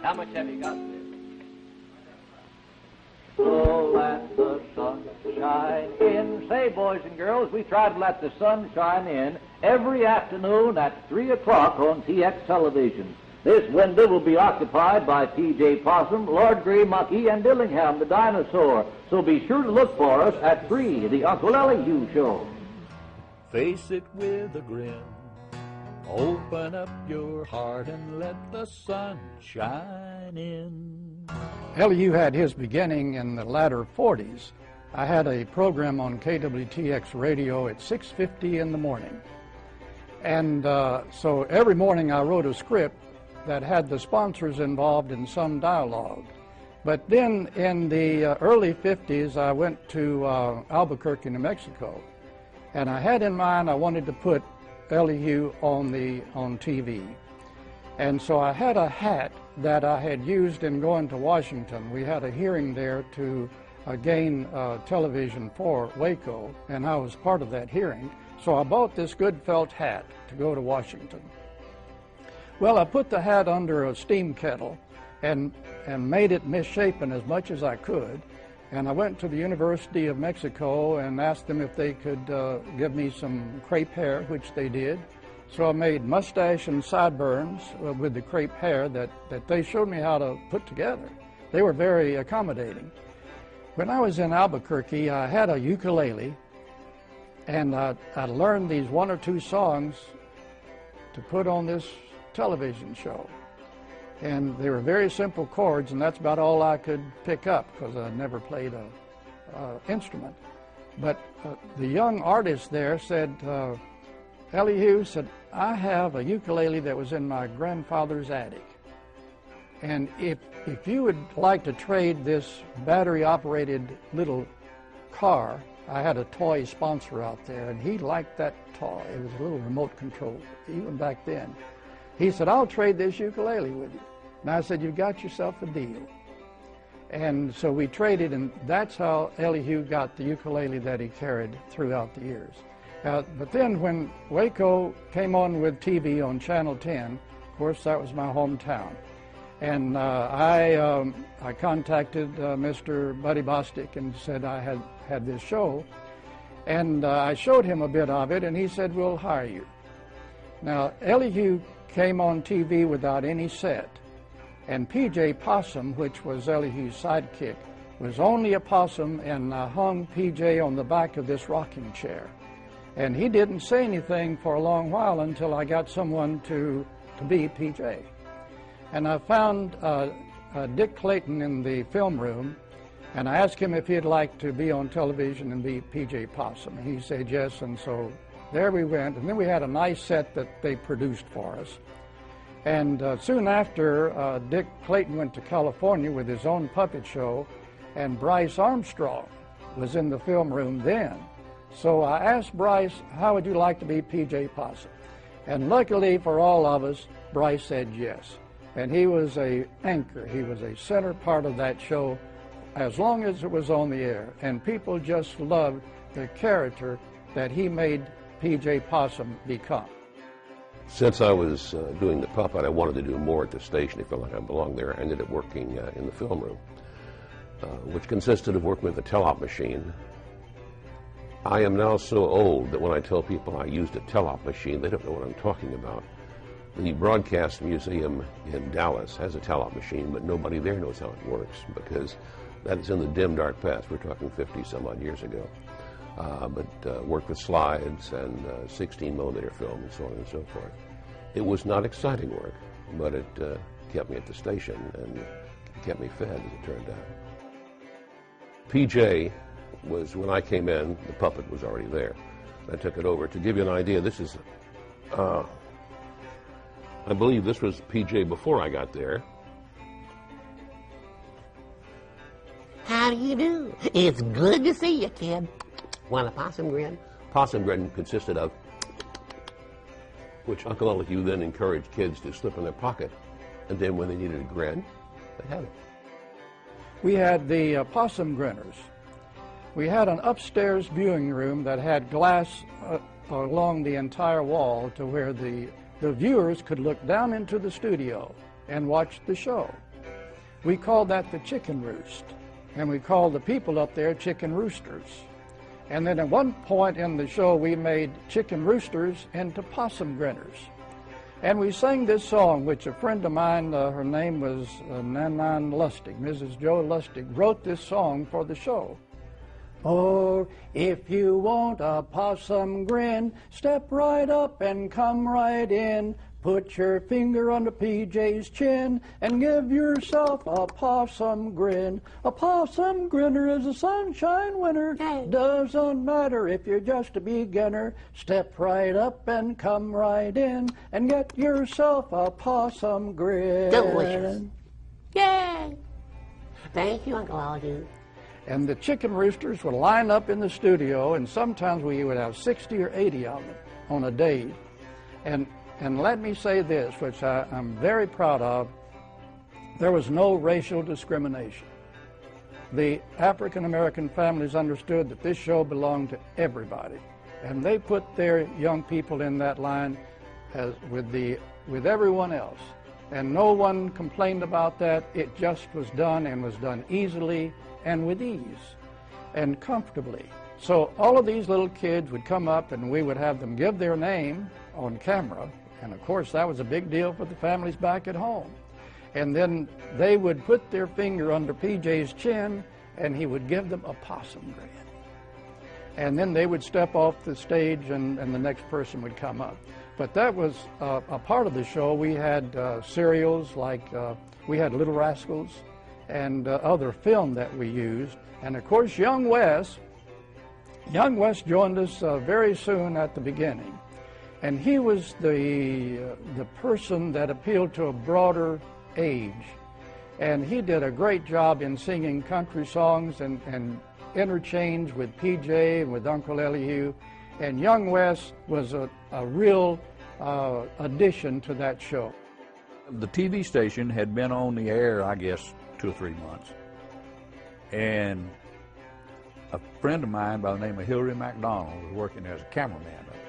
How much have you got there? So let the sun shine in. Say, boys and girls, we try to let the sun shine in every afternoon at 3 o'clock on TX television. This window will be occupied by P.J. Possum, Lord Grey Monkey, and Dillingham the dinosaur. So be sure to look for us at 3, the Uncle Elihu Show. Face it with a grin. Open up your heart and let the sun shine in. Elihu had his beginning in the latter 40s. I had a program on KWTX radio at 6:50 in the morning. And so every morning I wrote a script that had the sponsors involved in some dialogue. But then in the early 50s, I went to Albuquerque, New Mexico, and I had in mind I wanted to put Elihu on TV. And so I had a hat that I had used in going to Washington. We had a hearing there to gain television for WACO, and I was part of that hearing. So I bought this good felt hat to go to Washington. Well, I put the hat under a steam kettle and made it misshapen as much as I could. And I went to the University of Mexico and asked them if they could give me some crepe hair, which they did. So I made mustache and sideburns with the crepe hair that they showed me how to put together. They were very accommodating. When I was in Albuquerque, I had a ukulele, and I learned these 1 or 2 songs to put on this television show. And they were very simple chords, and that's about all I could pick up because I never played an instrument. But the young artist there said, Elihu said, I have a ukulele that was in my grandfather's attic. And if you would like to trade this battery-operated little car, I had a toy sponsor out there, and he liked that toy. It was a little remote control, even back then. He said, I'll trade this ukulele with you. And I said, you've got yourself a deal. And so we traded, and that's how Elihu got the ukulele that he carried throughout the years. But then when WACO came on with TV on Channel 10, of course, that was my hometown. And I contacted Mr. Buddy Bostic and said I had this show. And I showed him a bit of it, and he said, we'll hire you. Now, Elihu came on TV without any set. And P.J. Possum, which was Elihu's sidekick, was only a possum, and I hung P.J. on the back of this rocking chair. And he didn't say anything for a long while until I got someone to be P.J. And I found Dick Clayton in the film room, and I asked him if he'd like to be on television and be P.J. Possum. And he said yes, and so there we went. And then we had a nice set that they produced for us. And soon after, Dick Clayton went to California with his own puppet show, and Bryce Armstrong was in the film room then. So I asked Bryce, how would you like to be P.J. Possum? And luckily for all of us, Bryce said yes. And he was an anchor. He was a center part of that show as long as it was on the air. And people just loved the character that he made P.J. Possum become. Since I was doing the puppet, I wanted to do more at the station. I felt like I belonged there. I ended up working in the film room, which consisted of working with a tele-op machine. I am now so old that when I tell people I used a tele-op machine, they don't know what I'm talking about. The Broadcast Museum in Dallas has a tele-op machine, but nobody there knows how it works because that is in the dim, dark past. We're talking 50-some-odd years ago. But worked with slides and 16-millimeter film and so on and so forth. It was not exciting work, but it kept me at the station and kept me fed, as it turned out. PJ was, when I came in, the puppet was already there. I took it over. To give you an idea, this is, I believe this was PJ before I got there. How do you do? It's good to see you, kid. Want a possum grin? Possum grin consisted of, which Uncle Elihu then encouraged kids to slip in their pocket, and then when they needed a grin, they had it. We had the possum grinners. We had an upstairs viewing room that had glass along the entire wall to where the viewers could look down into the studio and watch the show. we called that the chicken roost. And we called the people up there chicken roosters. And then at one point in the show, we made chicken roosters into possum grinners. And we sang this song, which a friend of mine, her name was Nanan Lustig, Mrs. Joe Lustig, wrote this song for the show. Oh, if you want a possum grin, step right up and come right in. Put your finger on the PJ's chin and give yourself a possum grin. A possum grinner is a sunshine winner. Doesn't matter if you're just a beginner. Step right up and come right in and get yourself a possum grin. Delicious. Yay! Thank you, Uncle Elihu. And the chicken roosters would line up in the studio, and sometimes we would have 60 or 80 of them on a day. And let me say this, which I'm very proud of, there was no racial discrimination. The African-American families understood that this show belonged to everybody, and they put their young people in that line with everyone else. And no one complained about that. It just was done, and was done easily and with ease and comfortably. So all of these little kids would come up, and we would have them give their name on camera. And of course, that was a big deal for the families back at home. And then they would put their finger under PJ's chin, and he would give them a possum grin. And then they would step off the stage, and the next person would come up. But that was a part of the show. We had serials like we had Little Rascals and other film that we used. And of course, Young Wes joined us very soon at the beginning. And he was the person that appealed to a broader age. And he did a great job in singing country songs and interchange with PJ and with Uncle Elihu. And Young Wes was a real addition to that show. The TV station had been on the air, I guess, 2 or 3 months. And a friend of mine by the name of Hillary McDonald was working as a cameraman up